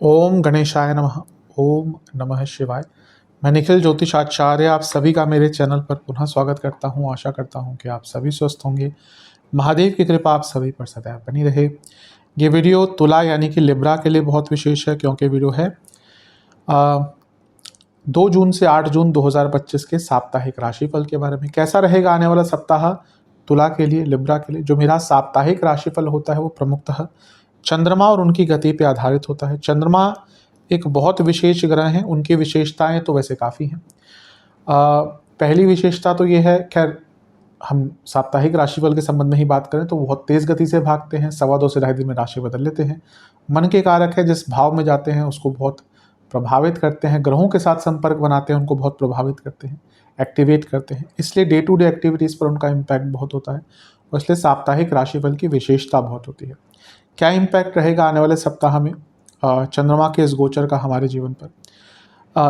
ओम गणेशाय नमः। ओम नमः शिवाय। मैं निखिल ज्योतिषाचार्य आप सभी का मेरे चैनल पर पुनः स्वागत करता हूं। आशा करता हूं कि आप सभी स्वस्थ होंगे। महादेव की कृपा आप सभी पर सदैव बनी रहे। ये वीडियो तुला यानी कि लिब्रा के लिए बहुत विशेष है, क्योंकि वीडियो है 2 जून से 8 जून 2025 के साप्ताहिक राशिफल के बारे में। कैसा रहेगा आने वाला सप्ताह तुला के लिए, लिब्रा के लिए। जो मेरा साप्ताहिक राशिफल होता है वो प्रमुखतः चंद्रमा और उनकी गति पे आधारित होता है। चंद्रमा एक बहुत विशेष ग्रह हैं, उनकी विशेषताएं तो वैसे काफ़ी हैं। पहली विशेषता तो ये है, खैर हम साप्ताहिक राशिफल के संबंध में ही बात करें तो बहुत तेज़ गति से भागते हैं, 2.25 से 2.5 दिन में राशि बदल लेते हैं। मन के कारक है, जिस भाव में जाते हैं उसको बहुत प्रभावित करते हैं। ग्रहों के साथ संपर्क बनाते हैं, उनको बहुत प्रभावित करते हैं, एक्टिवेट करते हैं। इसलिए डे टू डे एक्टिविटीज़ पर उनका इम्पैक्ट बहुत होता है और इसलिए साप्ताहिक राशिफल की विशेषता बहुत होती है। क्या इम्पैक्ट रहेगा आने वाले सप्ताह में चंद्रमा के इस गोचर का हमारे जीवन पर,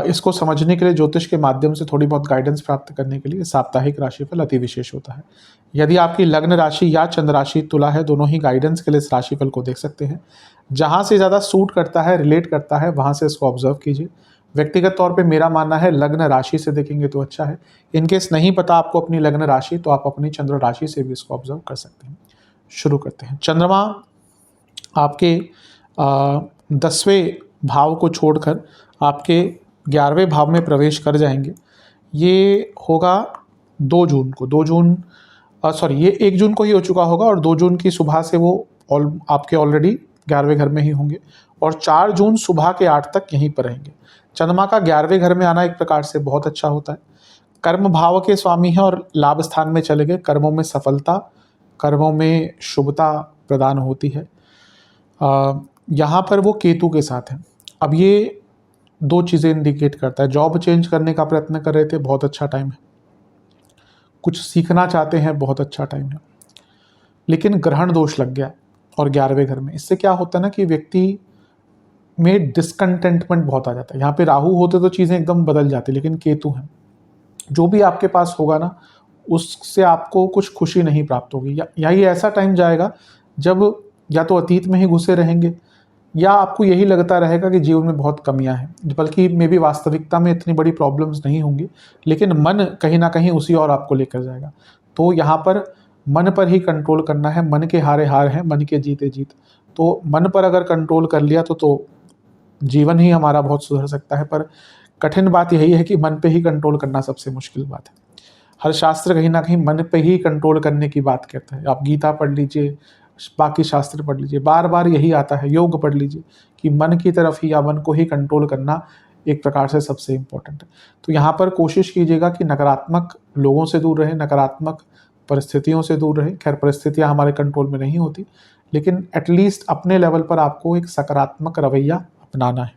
इसको समझने के लिए, ज्योतिष के माध्यम से थोड़ी बहुत गाइडेंस प्राप्त करने के लिए साप्ताहिक राशिफल अति विशेष होता है। यदि आपकी लग्न राशि या चंद्र राशि तुला है, दोनों ही गाइडेंस के लिए इस राशिफल को देख सकते हैं। जहाँ से ज़्यादा सूट करता है, रिलेट करता है, वहाँ से इसको ऑब्जर्व कीजिए। व्यक्तिगत तौर पे मेरा मानना है लग्न राशि से देखेंगे तो अच्छा है। इनकेस नहीं पता आपको अपनी लग्न राशि, तो आप अपनी चंद्र राशि से भी इसको ऑब्जर्व कर सकते हैं। शुरू करते हैं। चंद्रमा आपके 10वें भाव को छोड़कर आपके 11वें भाव में प्रवेश कर जाएंगे। ये होगा 2 जून को। 2 जून ये 1 जून को ही हो चुका होगा और 2 जून की सुबह से वो आपके ऑलरेडी 11वें घर में ही होंगे और 4 जून सुबह के 8 तक यहीं पर रहेंगे। चंद्रमा का 11वें घर में आना एक प्रकार से बहुत अच्छा होता है। कर्म भाव के स्वामी हैं और लाभ स्थान में चले गए। कर्मों में सफलता, कर्मों में शुभता प्रदान होती है। यहाँ पर वो केतु के साथ हैं। अब ये 2 चीज़ें इंडिकेट करता है। जॉब चेंज करने का प्रयत्न कर रहे थे, बहुत अच्छा टाइम है। कुछ सीखना चाहते हैं, बहुत अच्छा टाइम है। लेकिन ग्रहण दोष लग गया और 11वें घर में। इससे क्या होता है ना कि व्यक्ति में डिसकंटेंटमेंट बहुत आ जाता है। यहाँ पे राहु होते तो चीज़ें एकदम बदल जाती, लेकिन केतु हैं। जो भी आपके पास होगा ना, उससे आपको कुछ खुशी नहीं प्राप्त होगी। या ये ऐसा टाइम जाएगा जब या तो अतीत में ही घुसे रहेंगे या आपको यही लगता रहेगा कि जीवन में बहुत कमियां हैं, बल्कि मे भी वास्तविकता में इतनी बड़ी प्रॉब्लम्स नहीं होंगी, लेकिन मन कहीं ना कहीं उसी और आपको लेकर जाएगा। तो यहाँ पर मन पर ही कंट्रोल करना है। मन के हारे हार है, मन के जीते जीत। तो मन पर अगर कंट्रोल कर लिया तो जीवन ही हमारा बहुत सुधर सकता है। पर कठिन बात यही है कि मन पे ही कंट्रोल करना सबसे मुश्किल बात है। हर शास्त्र कहीं ना कहीं मन पे ही कंट्रोल करने की बात कहता है। आप गीता पढ़ लीजिए, बाकी शास्त्र पढ़ लीजिए, बार बार यही आता है। योग पढ़ लीजिए कि मन की तरफ ही या मन को ही कंट्रोल करना एक प्रकार से सबसे इम्पोर्टेंट है। तो यहाँ पर कोशिश कीजिएगा कि नकारात्मक लोगों से दूर रहें, नकारात्मक परिस्थितियों से दूर रहें। खैर, परिस्थितियाँ हमारे कंट्रोल में नहीं होती, लेकिन एटलीस्ट अपने लेवल पर आपको एक सकारात्मक रवैया अपनाना है,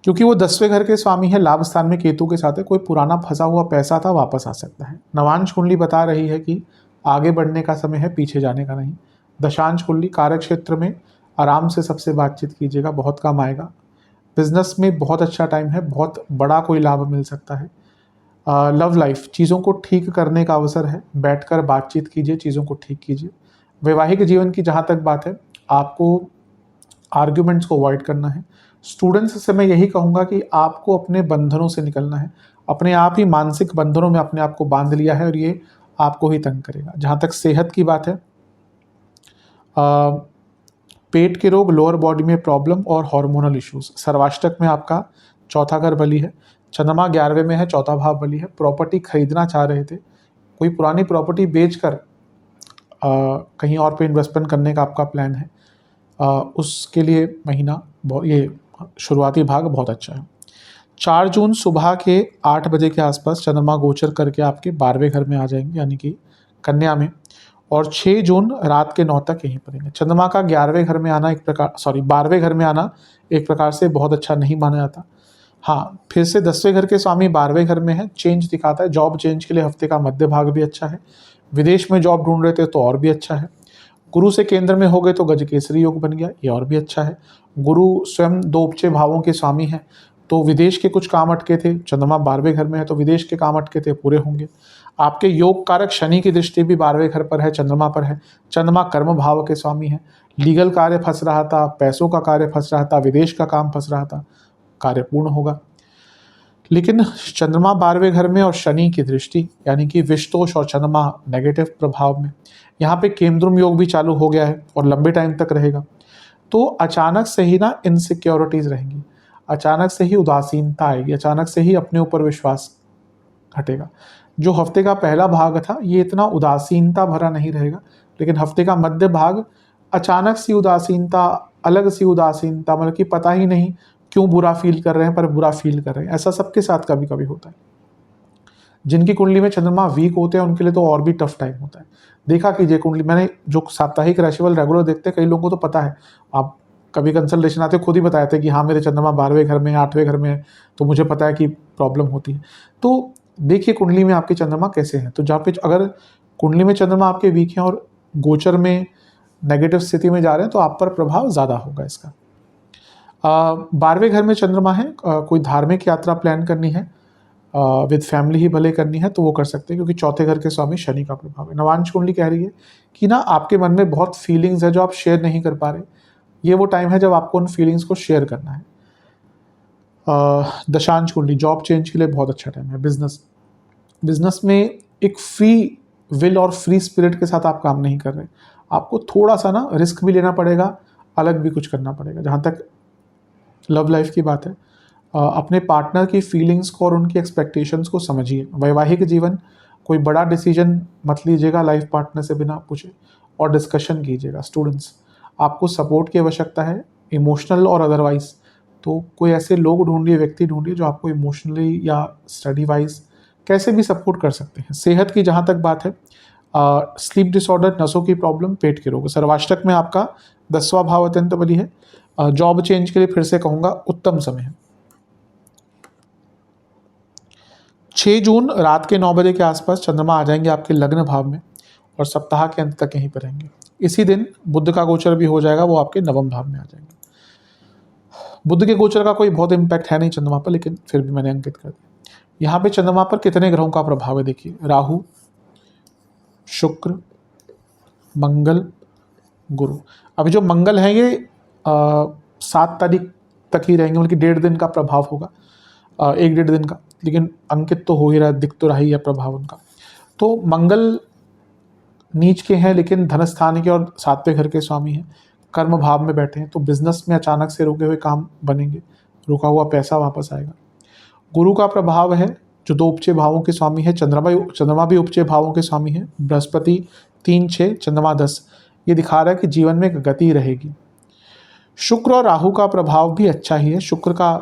क्योंकि वो 10वें घर के स्वामी है, लाभ स्थान में केतु के साथ है। कोई पुराना फंसा हुआ पैसा था, वापस आ सकता है। नवांश कुंडली बता रही है कि आगे बढ़ने का समय है, पीछे जाने का नहीं। दशांश कुंडली, कार्य क्षेत्र में आराम से सबसे बातचीत कीजिएगा, बहुत काम आएगा। बिजनेस में बहुत अच्छा टाइम है, बहुत बड़ा कोई लाभ मिल सकता है। लव लाइफ, चीज़ों को ठीक करने का अवसर है। बैठकर बातचीत कीजिए, चीज़ों को ठीक कीजिए। वैवाहिक जीवन की जहाँ तक बात है, आपको आर्ग्यूमेंट्स को अवॉइड करना है। स्टूडेंट्स से मैं यही कहूँगा कि आपको अपने बंधनों से निकलना है। अपने आप ही मानसिक बंधनों में अपने आप को बांध लिया है और ये आपको ही तंग करेगा। जहाँ तक सेहत की बात है, पेट के रोग, लोअर बॉडी में प्रॉब्लम और हार्मोनल इश्यूज। सर्वाष्टक में आपका चौथा घर बली है। चंद्रमा 11वें में है, चौथा भाव बली है। प्रॉपर्टी खरीदना चाह रहे थे, कोई पुरानी प्रॉपर्टी बेचकर कहीं और पे इन्वेस्टमेंट करने का आपका प्लान है, उसके लिए महीना ये शुरुआती भाग बहुत अच्छा है। 4 जून सुबह के 8 बजे के आसपास चंद्रमा गोचर करके आपके 12वें घर में आ जाएंगे, यानी कि कन्या में, और 6 जून रात के 9 तक यहीं पड़ेंगे। चंद्रमा का 12वें घर में आना 12वें घर में आना एक प्रकार से बहुत अच्छा नहीं माना जाता। हाँ, फिर से 10वें घर के स्वामी 12वें घर में है, चेंज दिखाता है। जॉब चेंज के लिए हफ्ते का मध्य भाग भी अच्छा है। विदेश में जॉब ढूंढ रहे थे तो और भी अच्छा है। गुरु से केंद्र में हो गए तो गजकेसरी योग बन गया, ये और भी अच्छा है। गुरु स्वयं 2 उपचे भावों के स्वामी हैं, तो विदेश के कुछ काम अटके थे, चंद्रमा 12वें घर में है तो विदेश के काम अटके थे, पूरे होंगे। आपके योग कारक शनि की दृष्टि भी 12वें घर पर है, चंद्रमा पर है। चंद्रमा कर्म भाव के स्वामी है। लीगल कार्य फंस रहा था, पैसों का कार्य फंस रहा था, विदेश का काम फंस रहा था, कार्य पूर्ण होगा। लेकिन चंद्रमा 12वें घर में और शनि की दृष्टि, यानी कि विषतोष और चंद्रमा नेगेटिव प्रभाव में, यहाँ पे केमद्रुम योग भी चालू हो गया है और लंबे टाइम तक रहेगा। तो अचानक से ही ना इनसिक्योरिटीज रहेंगी, अचानक से ही उदासीनता आएगी, अचानक से ही अपने ऊपर विश्वास घटेगा। जो हफ्ते का पहला भाग था ये इतना उदासीनता भरा नहीं रहेगा, लेकिन हफ्ते का मध्य भाग अचानक सी उदासीनता, अलग सी उदासीनता, मतलब कि पता ही नहीं क्यों बुरा फील कर रहे हैं पर बुरा फील कर रहे हैं। ऐसा सबके साथ कभी कभी होता है। जिनकी कुंडली में चंद्रमा वीक होते हैं उनके लिए तो और भी टफ टाइम होता है। देखा कीजिए कुंडली, मैंने जो साप्ताहिक राशिफल रेगुलर देखते हैं, कई लोगों को तो पता है, आप कभी कंसल्टेशन आते खुद ही बताए थे कि हाँ मेरे चंद्रमा 12वें घर में, 8वें घर में है, तो मुझे पता है कि प्रॉब्लम होती है। तो देखिए कुंडली में आपके चंद्रमा कैसे हैं। तो जहाँ पे अगर कुंडली में चंद्रमा आपके वीक हैं और गोचर में नेगेटिव स्थिति में जा रहे हैं तो आप पर प्रभाव ज़्यादा होगा इसका। 12वें घर में चंद्रमा है, कोई धार्मिक यात्रा प्लान करनी है विद फैमिली ही भले करनी है तो वो कर सकते हैं, क्योंकि चौथे घर के स्वामी शनि का प्रभाव है। नवांश कुंडली कह रही है कि ना आपके मन में बहुत फीलिंग्स है जो आप शेयर नहीं कर पा रहे, ये वो टाइम है जब आपको उन फीलिंग्स को शेयर करना है। दशांश कुंडली जॉब चेंज के लिए बहुत अच्छा टाइम है। बिजनेस में एक फ्री विल और फ्री स्पिरिट के साथ आप काम नहीं कर रहे, आपको थोड़ा सा ना रिस्क भी लेना पड़ेगा, अलग भी कुछ करना पड़ेगा। जहाँ तक लव लाइफ की बात है, अपने पार्टनर की फीलिंग्स को और उनकी एक्सपेक्टेशंस को समझिए। वैवाहिक जीवन, कोई बड़ा डिसीजन मत लीजिएगा लाइफ पार्टनर से बिना पूछे और डिस्कशन कीजिएगा। स्टूडेंट्स, आपको सपोर्ट की आवश्यकता है, इमोशनल और अदरवाइज। तो कोई ऐसे लोग ढूंढिए, व्यक्ति ढूंढिए जो आपको इमोशनली या स्टडी वाइज कैसे भी सपोर्ट कर सकते हैं। सेहत की जहाँ तक बात है, स्लीप डिसऑर्डर, नसों की प्रॉब्लम, पेट के रोग। सर्वाष्टक में आपका 10वां भाव अत्यंत बली है। जॉब चेंज के लिए फिर से कहूँगा उत्तम समय है। 6 जून रात के 9 बजे के आसपास चंद्रमा आ जाएंगे आपके लग्न भाव में और सप्ताह के अंत तक यहीं पर रहेंगे। इसी दिन बुध का गोचर भी हो जाएगा, वो आपके नवम भाव में आ जाएंगे। बुध के गोचर का कोई बहुत इम्पैक्ट है नहीं चंद्रमा पर, लेकिन फिर भी मैंने अंकित कर दिया। यहाँ पे चंद्रमा पर कितने ग्रहों का प्रभाव है देखिए, राहु, शुक्र, मंगल, गुरु। अभी जो मंगल है ये 7 तारीख तक ही रहेंगे, मतलब कि 1.5 दिन का प्रभाव होगा, 1-1.5 दिन का, लेकिन अंकित तो हो ही रहा है, दिख तो रहा ही है प्रभाव उनका। तो मंगल नीच के हैं लेकिन धन स्थान के और 7वें घर के स्वामी हैं, कर्म भाव में बैठे हैं, तो बिजनेस में अचानक से रुके हुए काम बनेंगे, रुका हुआ पैसा वापस आएगा। गुरु का प्रभाव है जो 2 उपचय भावों के स्वामी है, चंद्रमा भी उपचय भावों के स्वामी है। बृहस्पति 3-6, चंद्रमा 10, ये दिखा रहा है कि जीवन में एक गति रहेगी। शुक्र और राहु का प्रभाव भी अच्छा ही है। शुक्र का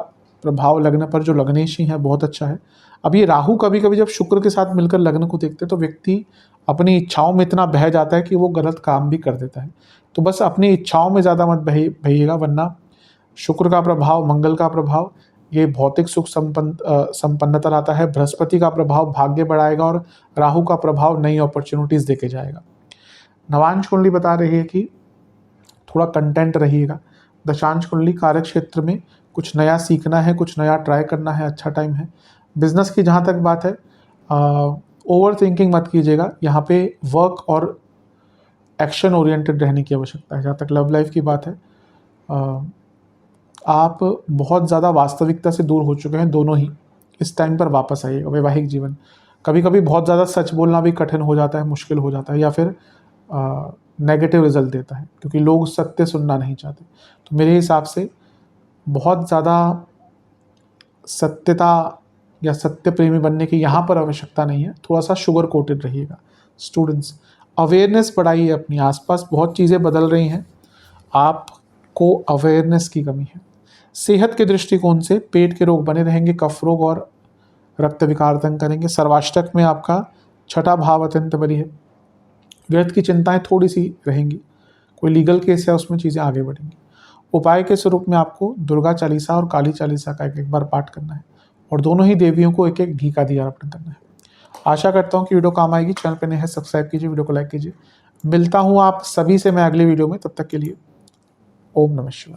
प्रभाव लग्न पर जो लग्नेशी है बहुत अच्छा है। अब ये राहु कभी कभी जब शुक्र के साथ मिलकर लग्न को देखते हैं तो व्यक्ति अपनी इच्छाओं में इतना बह जाता है कि वो गलत काम भी कर देता है। तो बस अपनी इच्छाओं में ज़्यादा मत बहिएगा, वरना शुक्र का प्रभाव, मंगल का प्रभाव ये भौतिक सुख संपन्नता लाता है। बृहस्पति का प्रभाव भाग्य बढ़ाएगा और राहु का प्रभाव नई अपॉर्चुनिटीज़ देके जाएगा। नवांश कुंडली बता रही है कि थोड़ा कंटेंट रहिएगा। दशांश कुंडली कार्य क्षेत्र में कुछ नया सीखना है, कुछ नया ट्राई करना है, अच्छा टाइम है। बिजनेस की जहाँ तक बात है, ओवर थिंकिंग मत कीजिएगा, यहाँ पे वर्क और एक्शन ओरिएंटेड रहने की आवश्यकता है। जहाँ तक लव लाइफ की बात है, आप बहुत ज़्यादा वास्तविकता से दूर हो चुके हैं दोनों ही, इस टाइम पर वापस आइएगा। वैवाहिक जीवन, कभी कभी बहुत ज़्यादा सच बोलना भी कठिन हो जाता है, मुश्किल हो जाता है, या फिर नेगेटिव रिजल्ट देता है क्योंकि लोग सत्य सुनना नहीं चाहते। तो मेरे हिसाब से बहुत ज़्यादा सत्यता या सत्य प्रेमी बनने की यहाँ पर आवश्यकता नहीं है, थोड़ा सा शुगर कोटेड रहिएगा। स्टूडेंट्स, अवेयरनेस बढ़ाइए अपनी, आसपास बहुत चीज़ें बदल रही हैं, आपको अवेयरनेस की कमी है। सेहत के दृष्टिकोण से पेट के रोग बने रहेंगे, कफ रोग और रक्त विकार तंग करेंगे। सर्वाष्टक में आपका 6ठा भाव अत्यंत बली है। व्यर्थ की चिंताएं थोड़ी सी रहेंगी, कोई लीगल केस है उसमें चीज़ें आगे बढ़ेंगी। उपाय के स्वरूप में आपको दुर्गा चालीसा और काली चालीसा का एक बार पाठ करना है और दोनों ही देवियों को एक घी का दिया अर्पण करना है। आशा करता हूँ कि वीडियो काम आएगी। चैनल पे नए हैं सब्सक्राइब कीजिए, वीडियो को लाइक कीजिए। मिलता हूँ आप सभी से मैं अगली वीडियो में, तब तक के लिए ओम नमः शिवाय।